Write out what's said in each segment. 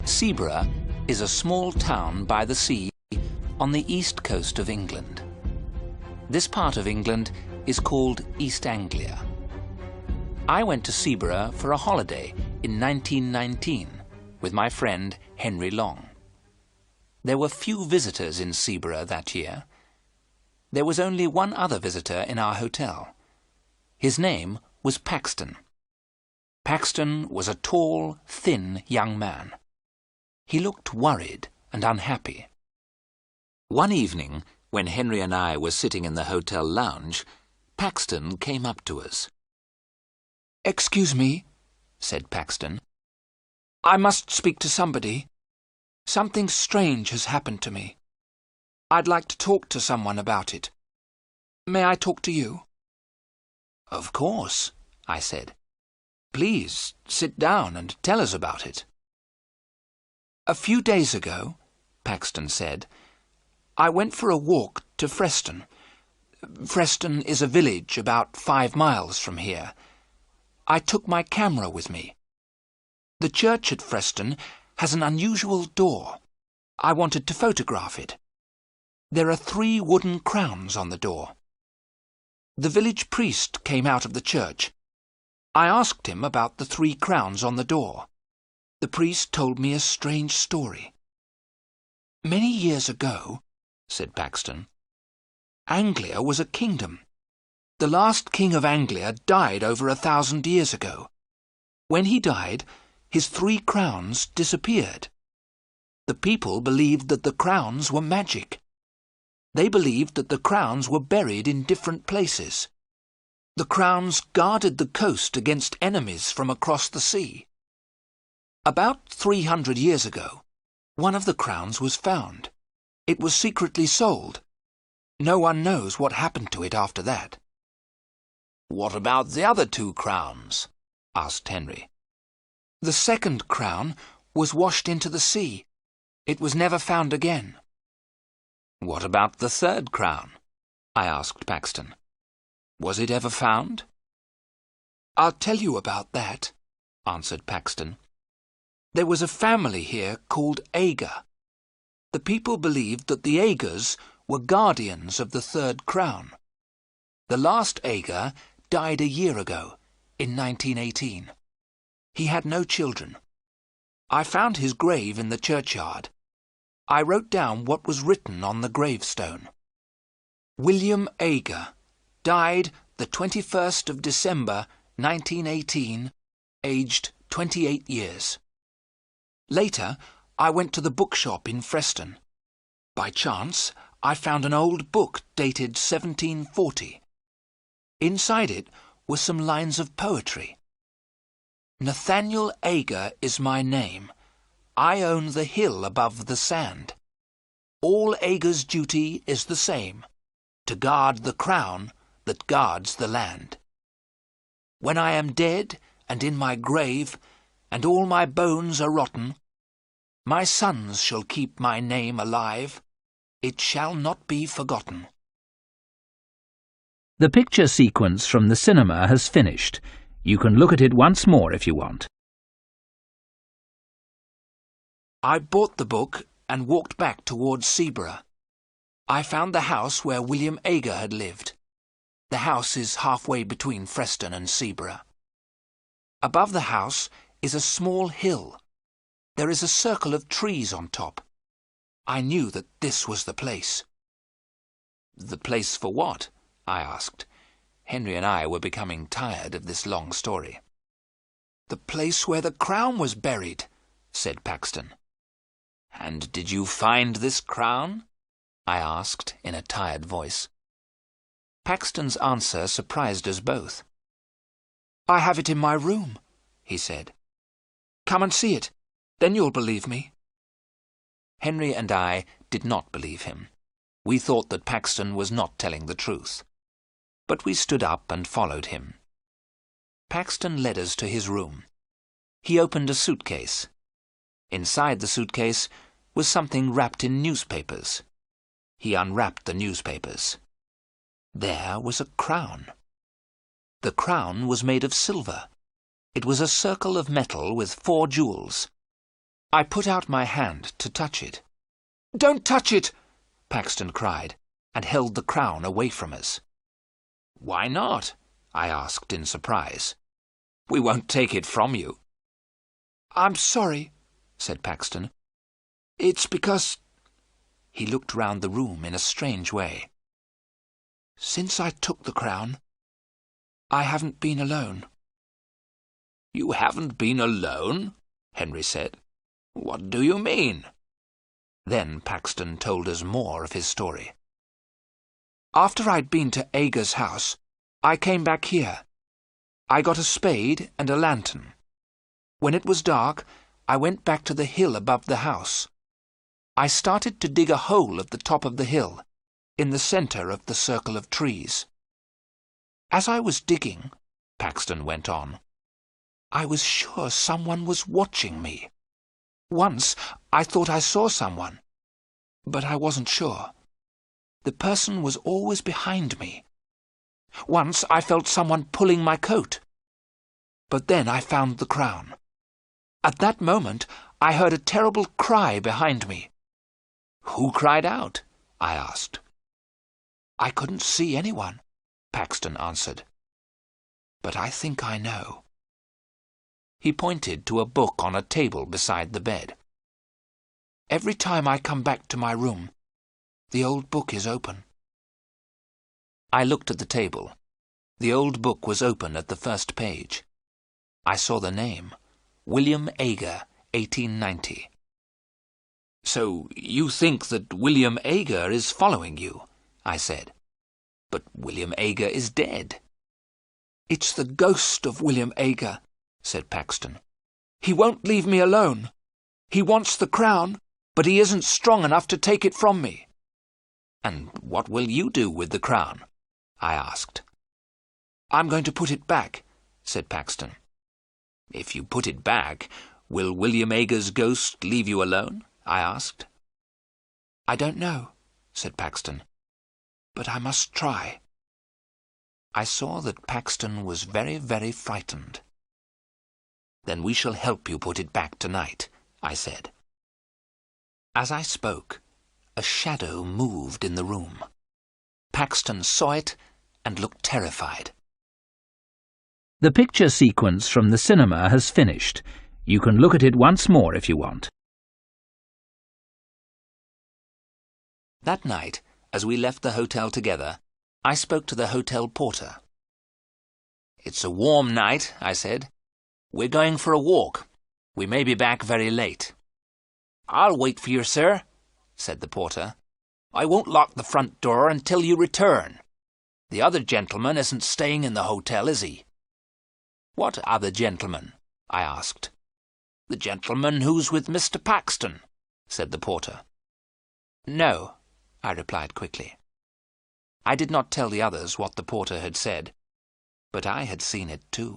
Seaburgh is a small town by the sea on the east coast of England. This part of England is called East Anglia. I went to Seaburgh for a holiday in 1919 with my friend Henry Long. There were few visitors in Seaburgh that year. There was only one other visitor in our hotel. His name was Paxton. Paxton was a tall, thin young man. He looked worried and unhappy. One evening, when Henry and I were sitting in the hotel lounge, Paxton came up to us. "Excuse me," said Paxton. "I must speak to somebody. Something strange has happened to me. I'd like to talk to someone about it. May I talk to you?" "Of course," I said. "Please sit down and tell us about it." "A few days ago," Paxton said, "I went for a walk to Freston. Freston is a village about 5 miles from here. I took my camera with me. The church at Freston has an unusual door. I wanted to photograph it. There are 3 wooden crowns on the door. The village priest came out of the church. I asked him about the 3 crowns on the door. The priest told me a strange story. Many years ago," said Paxton, "Anglia was a kingdom. The last king of Anglia died over 1,000 years ago. When he died, his 3 crowns disappeared. The people believed that the crowns were magic. They believed that the crowns were buried in different places. The crowns guarded the coast against enemies from across the sea. About 300 years ago, one of the crowns was found. It was secretly sold. No one knows what happened to it after that." "What about the other 2 crowns?" asked Henry. "The second crown was washed into the sea. It was never found again." "What about the 3rd crown?" I asked Paxton. "Was it ever found?" "I'll tell you about that," answered Paxton. "There was a family here called Ager. The people believed that the Agers were guardians of the 3rd crown. The last Ager died a year ago, in 1918. He had no children. I found his grave in the churchyard. I wrote down what was written on the gravestone. William Ager died the 21st of December, 1918, aged 28 years. Later, I went to the bookshop in Freston. By chance, I found an old book dated 1740. Inside it were some lines of poetry. "Nathaniel Ager is my name. I own the hill above the sand. All Ager's duty is the same, to guard the crown that guards the land. When I am dead and in my grave, and all my bones are rotten, my sons shall keep my name alive. It shall not be forgotten." The picture sequence from the cinema has finished. You can look at it once more if you want. I bought the book and walked back towards Seaburgh. I found the house where William Ager had lived. The house is halfway between Freston and Seaburgh. Above the house is a small hill. There is a circle of trees on top. I knew that this was the place. "The place for what?" I asked. Henry and I were becoming tired of this long story. "The place where the crown was buried," said Paxton. "And did you find this crown?" I asked in a tired voice. Paxton's answer surprised us both. "I have it in my room," he said. "Come and see it, then you'll believe me." Henry and I did not believe him. We thought that Paxton was not telling the truth. But we stood up and followed him. Paxton led us to his room. He opened a suitcase. Inside the suitcase was something wrapped in newspapers. He unwrapped the newspapers. There was a crown. The crown was made of silver. It was a circle of metal with 4 jewels. I put out my hand to touch it. "Don't touch it!" Paxton cried, and held the crown away from us. "Why not?" I asked in surprise. "We won't take it from you." "I'm sorry," said Paxton. "It's because—" He looked round the room in a strange way. "Since I took the crown, I haven't been alone." "You haven't been alone?" Henry said. "What do you mean?" Then Paxton told us more of his story. "After I'd been to Aga's house, I came back here. I got a spade and a lantern. When it was dark, I went back to the hill above the house. I started to dig a hole at the top of the hill, in the centre of the circle of trees. As I was digging," Paxton went on, "I was sure someone was watching me. Once I thought I saw someone, but I wasn't sure. The person was always behind me. Once I felt someone pulling my coat. But then I found the crown. At that moment I heard a terrible cry behind me." "Who cried out?" I asked. "I couldn't see anyone," Paxton answered. "But I think I know." He pointed to a book on a table beside the bed. "Every time I come back to my room, the old book is open." I looked at the table. The old book was open at the first page. I saw the name, William Aga, 1890. "So you think that William Aga is following you?" I said. "But William Aga is dead." "It's the ghost of William Aga," said Paxton. "He won't leave me alone. He wants the crown, but he isn't strong enough to take it from me." "And what will you do with the crown?" I asked. "I'm going to put it back," said Paxton. "If you put it back, will William Aga's ghost leave you alone?" I asked. "I don't know," said Paxton, "but I must try." I saw that Paxton was very, very frightened. "Then we shall help you put it back tonight," I said. As I spoke, a shadow moved in the room. Paxton saw it and looked terrified. The picture sequence from the cinema has finished. You can look at it once more if you want. That night, as we left the hotel together, I spoke to the hotel porter. "It's a warm night," I said. "We're going for a walk. We may be back very late." "I'll wait for you, sir," said the porter. "I won't lock the front door until you return. The other gentleman isn't staying in the hotel, is he?" "What other gentleman?" I asked. "The gentleman who's with Mr. Paxton," said the porter. "No," I replied quickly. I did not tell the others what the porter had said, but I had seen it too.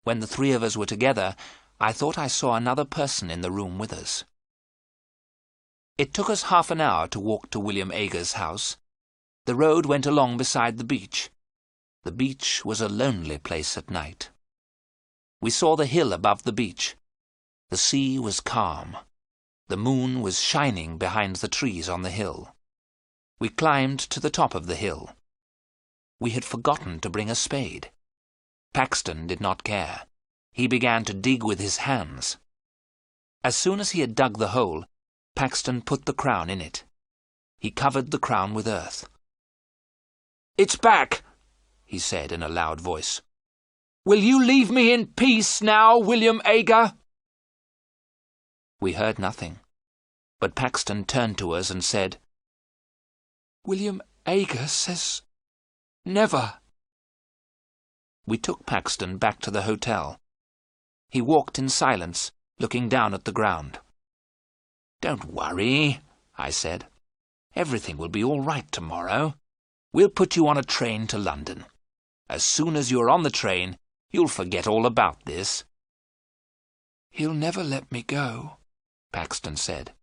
When the three of us were together, I thought I saw another person in the room with us. It took us half an hour to walk to William Aga's house. The road went along beside the beach. The beach was a lonely place at night. We saw the hill above the beach. The sea was calm. The moon was shining behind the trees on the hill. We climbed to the top of the hill. We had forgotten to bring a spade. Paxton did not care. He began to dig with his hands. As soon as he had dug the hole, Paxton put the crown in it. He covered the crown with earth. "It's back," he said in a loud voice. "Will you leave me in peace now, William Aga?" We heard nothing, but Paxton turned to us and said, "William Aga says never." We took Paxton back to the hotel. He walked in silence, looking down at the ground. "Don't worry," I said. "Everything will be all right tomorrow. We'll put you on a train to London. As soon as you're on the train, you'll forget all about this." "He'll never let me go," Paxton said.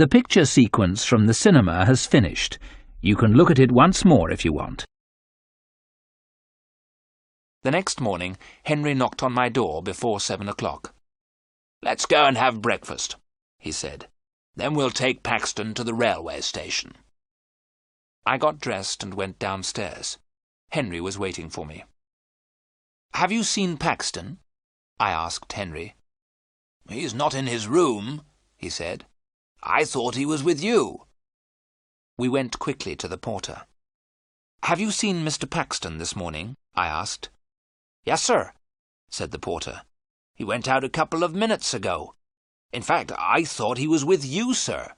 The picture sequence from the cinema has finished. You can look at it once more if you want. The next morning, Henry knocked on my door before 7 o'clock. "Let's go and have breakfast," he said. "Then we'll take Paxton to the railway station." I got dressed and went downstairs. Henry was waiting for me. "Have you seen Paxton?" I asked Henry. "He's not in his room," he said. "I thought he was with you." We went quickly to the porter. "Have you seen Mr. Paxton this morning?" I asked. "Yes, sir," said the porter. "He went out a couple of minutes ago. In fact, I thought he was with you, sir."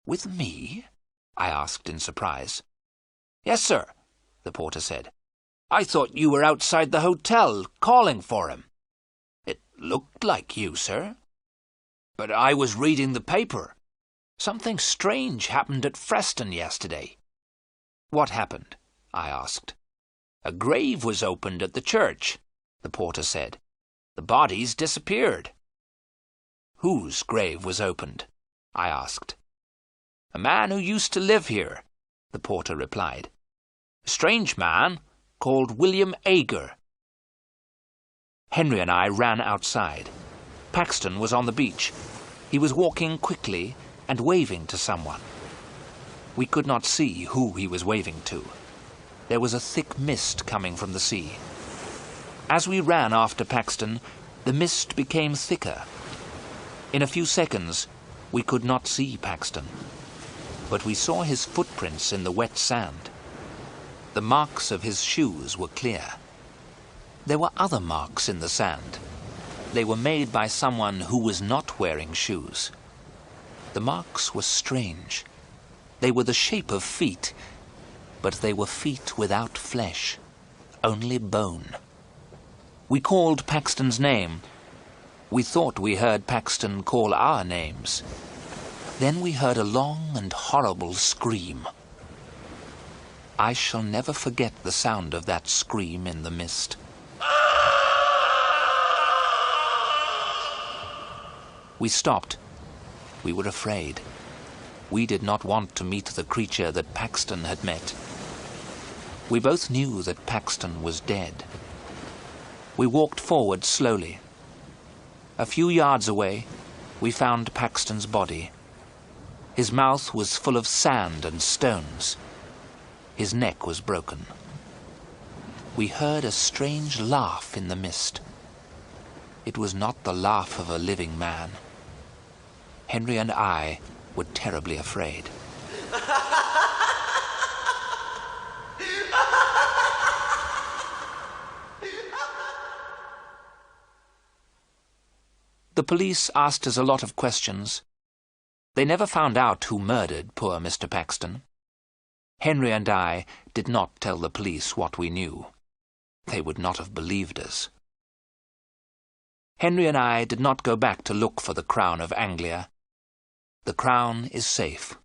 "With me?" I asked in surprise. "Yes, sir," the porter said. "I thought you were outside the hotel calling for him. It looked like you, sir. But I was reading the paper. Something strange happened at Freston yesterday." "What happened?" I asked. "A grave was opened at the church," the porter said. "The bodies disappeared." "Whose grave was opened?" I asked. "A man who used to live here," the porter replied. "A strange man called William Ager." Henry and I ran outside. Paxton was on the beach. He was walking quickly and waving to someone. We could not see who he was waving to. There was a thick mist coming from the sea. As we ran after Paxton, the mist became thicker. In a few seconds, we could not see Paxton, but we saw his footprints in the wet sand. The marks of his shoes were clear. There were other marks in the sand. They were made by someone who was not wearing shoes. The marks were strange. They were the shape of feet, but they were feet without flesh, only bone. We called Paxton's name. We thought we heard Paxton call our names. Then we heard a long and horrible scream. I shall never forget the sound of that scream in the mist. We stopped. We were afraid. We did not want to meet the creature that Paxton had met. We both knew that Paxton was dead. We walked forward slowly. A few yards away, we found Paxton's body. His mouth was full of sand and stones. His neck was broken. We heard a strange laugh in the mist. It was not the laugh of a living man. Henry and I were terribly afraid. The police asked us a lot of questions. They never found out who murdered poor Mr. Paxton. Henry and I did not tell the police what we knew. They would not have believed us. Henry and I did not go back to look for the crown of Anglia. The crown is safe.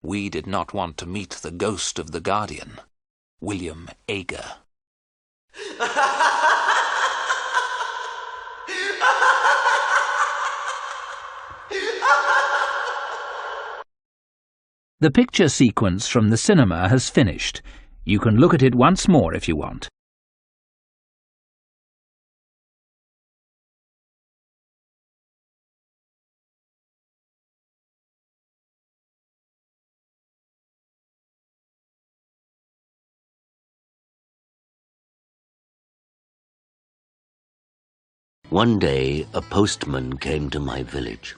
We did not want to meet the ghost of the guardian, William Ager. The picture sequence from the cinema has finished. You can look at it once more if you want. One day, a postman came to my village.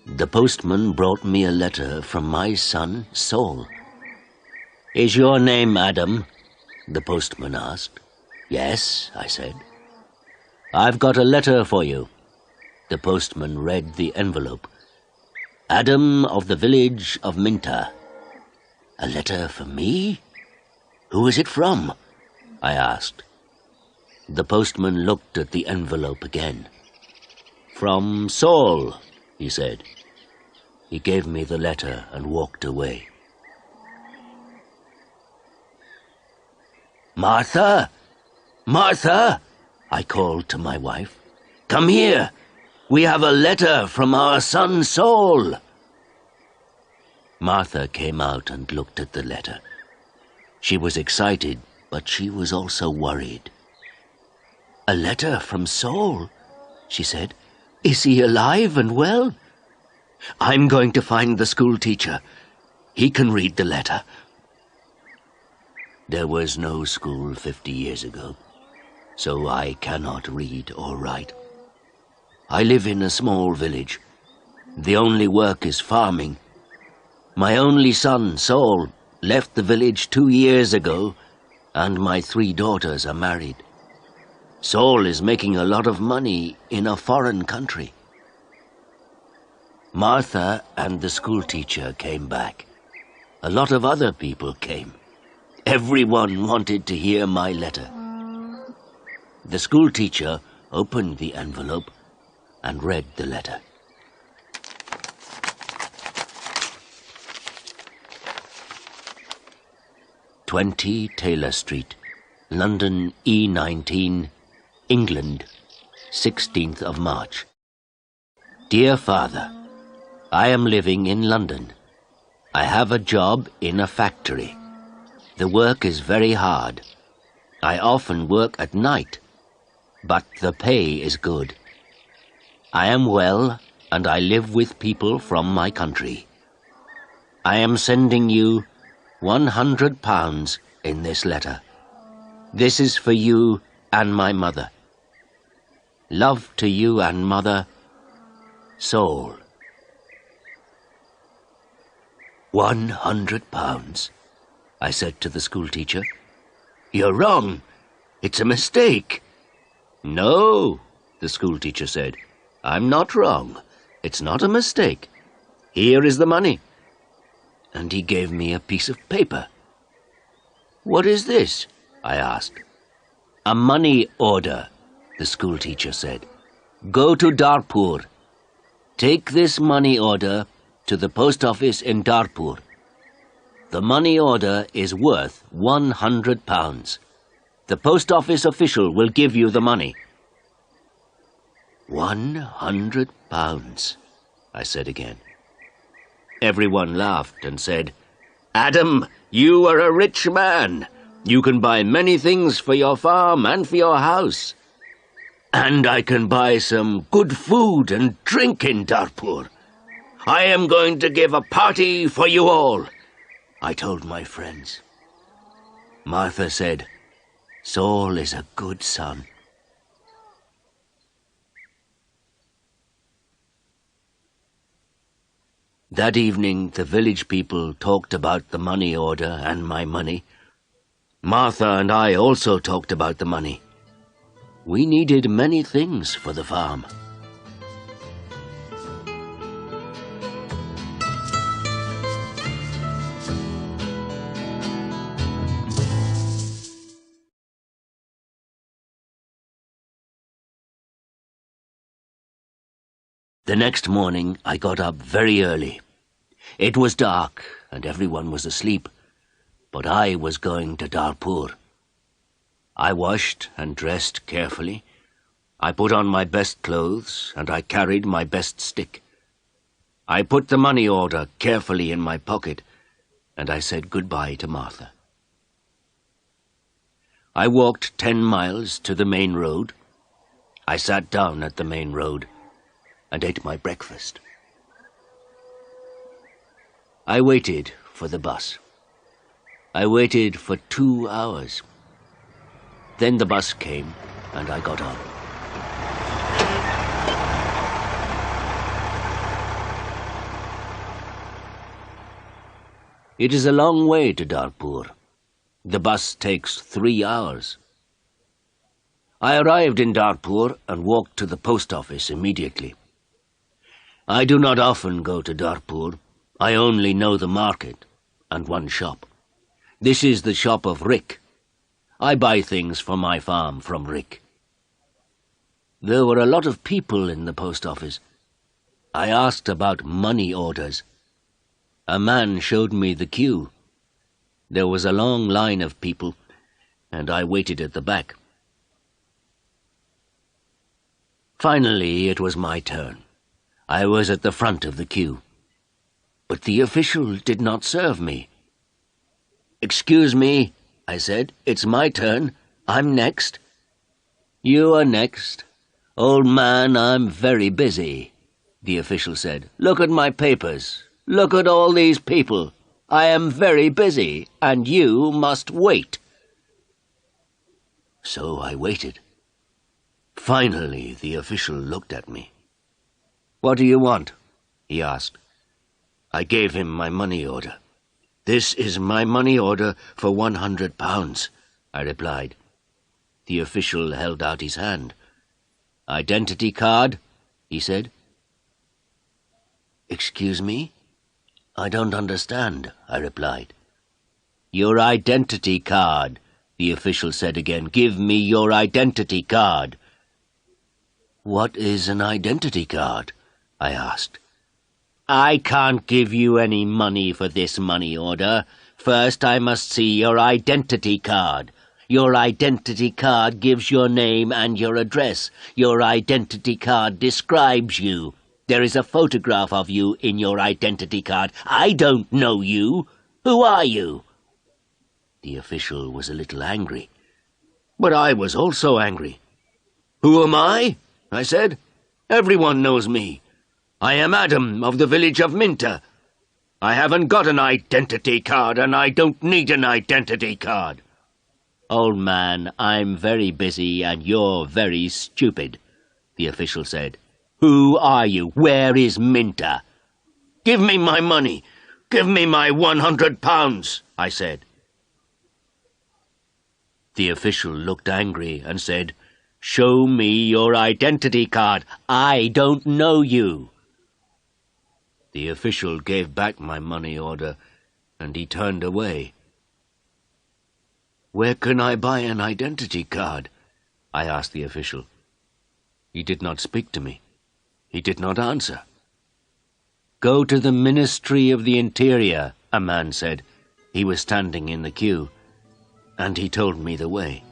The postman brought me a letter from my son, Saul. "Is your name Adam?" the postman asked. "Yes," I said. "I've got a letter for you." The postman read the envelope. "Adam of the village of Minta." "A letter for me? Who is it from?" I asked. The postman looked at the envelope again. "From Saul," he said. He gave me the letter and walked away. "Martha! Martha!" I called to my wife. "Come here! We have a letter from our son Saul." Martha came out and looked at the letter. She was excited, but she was also worried. "A letter from Saul?" she said. Is he alive and well? I'm going to find the school teacher. He can read the letter. There was no school 50 years ago, so I cannot read or write. I live in a small village. The only work is farming. My only son, Saul, left the village 2 years ago, and my 3 daughters are married. Saul is making a lot of money in a foreign country. Martha and the schoolteacher came back. A lot of other people came. Everyone wanted to hear my letter. The schoolteacher opened the envelope and read the letter. "20 Taylor Street, London E19, England, 16th of March. Dear Father, I am living in London. I have a job in a factory. The work is very hard. I often work at night, but the pay is good. I am well, and I live with people from my country. I am sending you £100 in this letter. This is for you and my mother. Love to you and mother, Saul." £100, I said to the schoolteacher. "You're wrong. It's a mistake." "No," the schoolteacher said. "I'm not wrong. It's not a mistake. Here is the money." And he gave me a piece of paper. "What is this?" I asked. "A money order," the schoolteacher said. "Go to Darpur. Take this money order to the post office in Darpur. The money order is worth £100. The post office official will give you the money." £100, I said again. Everyone laughed and said, "Adam, you are a rich man. You can buy many things for your farm and for your house. And I can buy some good food and drink in Darpur. I am going to give a party for you all," I told my friends. Martha said, "Saul is a good son." That evening, the village people talked about the money order and my money. Martha and I also talked about the money. We needed many things for the farm. The next morning, I got up very early. It was dark and everyone was asleep, but I was going to Darpur. I washed and dressed carefully. I put on my best clothes and I carried my best stick. I put the money order carefully in my pocket and I said goodbye to Martha. I walked 10 miles to the main road. I sat down at the main road and ate my breakfast. I waited for the bus. I waited for 2 hours. Then the bus came and I got on. It is a long way to Darpur. The bus takes 3 hours. I arrived in Darpur and walked to the post office immediately. I do not often go to Darpur. I only know the market and one shop. This is the shop of Rick. I buy things for my farm from Rick. There were a lot of people in the post office. I asked about money orders. A man showed me the queue. There was a long line of people, and I waited at the back. Finally, it was my turn. I was at the front of the queue. But the official did not serve me. "Excuse me," I said. "It's my turn. I'm next." "You are next. "Old man, I'm very busy," the official said. "Look at my papers. Look at all these people. I am very busy, and you must wait." So I waited. Finally, the official looked at me. "What do you want?" he asked. I gave him my money order. "This is my money order for £100, I replied. The official held out his hand. "Identity card?" he said. "Excuse me? I don't understand," I replied. "Your identity card," the official said again. "Give me your identity card." "What is an identity card?" I asked. "I can't give you any money for this money order. First, I must see your identity card. Your identity card gives your name and your address. Your identity card describes you. There is a photograph of you in your identity card. I don't know you. Who are you?" The official was a little angry. But I was also angry. "Who am I?" I said. "Everyone knows me. I am Adam of the village of Minter. I haven't got an identity card, and I don't need an identity card." "Old man, I'm very busy and you're very stupid," the official said. "Who are you? Where is Minter?" "Give me my money. Give me my £100, I said. The official looked angry and said, "Show me your identity card. I don't know you." The official gave back my money order, and he turned away. "Where can I buy an identity card?" I asked the official. He did not speak to me. He did not answer. "Go to the Ministry of the Interior," a man said. He was standing in the queue, and he told me the way.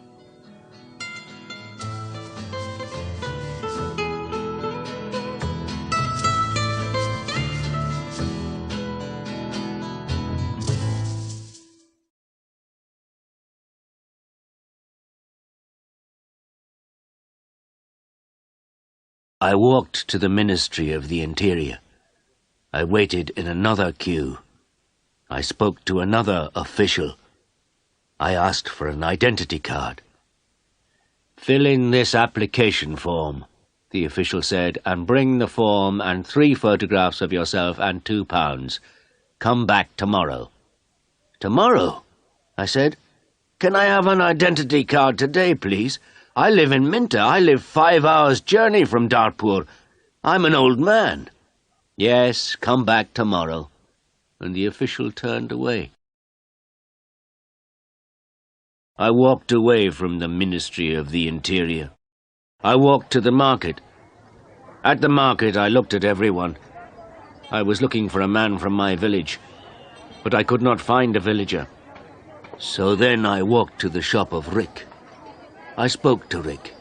I walked to the Ministry of the Interior. I waited in another queue. I spoke to another official. I asked for an identity card. "Fill in this application form," the official said, "and bring the form and 3 photographs of yourself and £2. Come back tomorrow." "Tomorrow?" I said. "Can I have an identity card today, please? I live in Minter. I live 5 hours' journey from Dartpoor. I'm an old man." "Yes, come back tomorrow." And the official turned away. I walked away from the Ministry of the Interior. I walked to the market. At the market I looked at everyone. I was looking for a man from my village, but I could not find a villager. So then I walked to the shop of Rick. I spoke to Rick.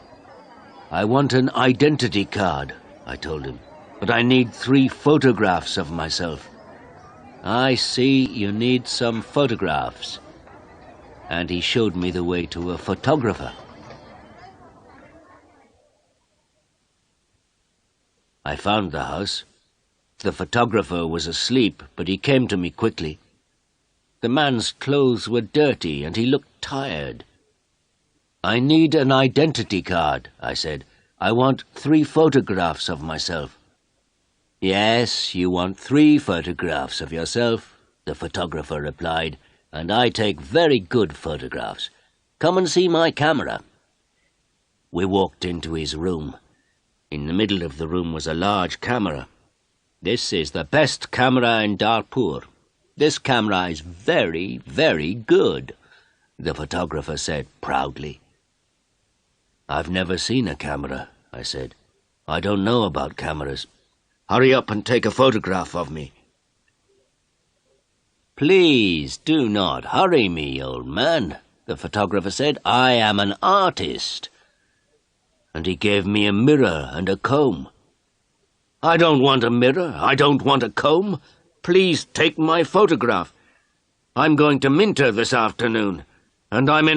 "I want an identity card," I told him, "but I need 3 photographs of myself." "I see you need some photographs." And he showed me the way to a photographer. I found the house. The photographer was asleep, but he came to me quickly. The man's clothes were dirty and he looked tired. "I need an identity card," I said. "I want 3 photographs of myself." "Yes, you want 3 photographs of yourself," the photographer replied, "and I take very good photographs. Come and see my camera." We walked into his room. In the middle of the room was a large camera. "This is the best camera in Dartpoor. This camera is very, very good," the photographer said proudly. "I've never seen a camera," I said. "I don't know about cameras. Hurry up and take a photograph of me." "Please do not hurry me, old man," the photographer said. "I am an artist." And he gave me a mirror and a comb. "I don't want a mirror. I don't want a comb. Please take my photograph. I'm going to Minter this afternoon, and I'm in